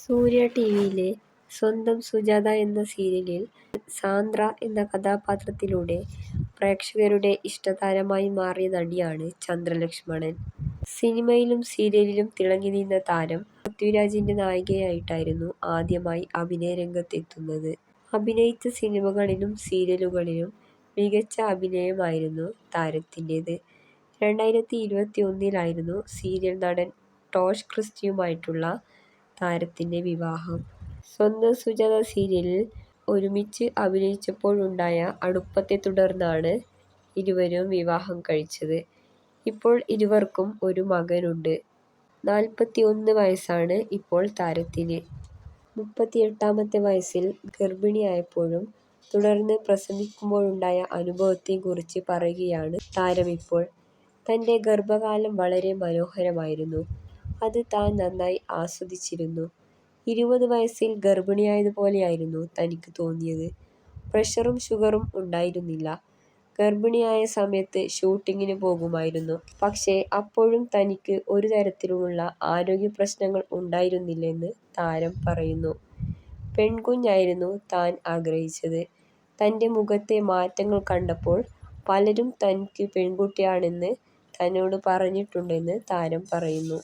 സൂര്യ ടിവിയിലെ സ്വന്തം സുജാത എന്ന സീരിയലിൽ സാന്ദ്ര എന്ന കഥാപാത്രത്തിലൂടെ പ്രേക്ഷകരുടെ ഇഷ്ടതാരമായി മാറിയ നടിയാണ് ചന്ദ്രലക്ഷ്മണൻ. സിനിമയിലും സീരിയലിലും തിളങ്ങി നിന്ന താരം പൃഥ്വിരാജിന്റെ നായികയായിട്ടായിരുന്നു ആദ്യമായി അഭിനയ രംഗത്തെത്തുന്നത്. അഭിനയിച്ച സിനിമകളിലും സീരിയലുകളിലും മികച്ച അഭിനയമായിരുന്നു താരത്തിന്റേത്. 2021-ലായിരുന്നു സീരിയൽ നടൻ ടോഷ് ക്രിസ്റ്റിയുമായിട്ടുള്ള താരത്തിന്റെ വിവാഹം. സ്വന്തം സുജാത സീരിയലിൽ ഒരുമിച്ച് അഭിനയിച്ചപ്പോഴുണ്ടായ അടുപ്പത്തെ തുടർന്നാണ് ഇരുവരും വിവാഹം കഴിച്ചത്. ഇപ്പോൾ ഇരുവർക്കും ഒരു മകനുണ്ട്. 41 വയസ്സാണ് ഇപ്പോൾ താരത്തിന്. 38ാമത്തെ വയസ്സിൽ ഗർഭിണിയായപ്പോഴും തുടർന്ന് പ്രസവിക്കുമ്പോഴുണ്ടായ അനുഭവത്തെക്കുറിച്ച് പറയുകയാണ് താരമിപ്പോൾ. തന്റെ ഗർഭകാലം വളരെ മനോഹരമായിരുന്നു. അത് താൻ നന്നായി ആസ്വദിച്ചിരുന്നു. 20 വയസ്സിൽ ഗർഭിണിയായതുപോലെയായിരുന്നു തനിക്ക് തോന്നിയത്. പ്രഷറും ഷുഗറും ഉണ്ടായിരുന്നില്ല. ഗർഭിണിയായ സമയത്ത് ഷൂട്ടിങ്ങിന് പോകുമായിരുന്നു. പക്ഷേ അപ്പോഴും തനിക്ക് ഒരു തരത്തിലുമുള്ള ആരോഗ്യ പ്രശ്നങ്ങൾ ഉണ്ടായിരുന്നില്ലെന്ന് താരം പറയുന്നു. പെൺകുഞ്ഞായിരുന്നു താൻ ആഗ്രഹിച്ചത്. തന്റെ മുഖത്തെ മാറ്റങ്ങൾ കണ്ടപ്പോൾ പലരും തനിക്ക് പെൺകുട്ടിയാണെന്ന് തന്നോട് പറഞ്ഞിട്ടുണ്ടെന്ന് താരം പറയുന്നു.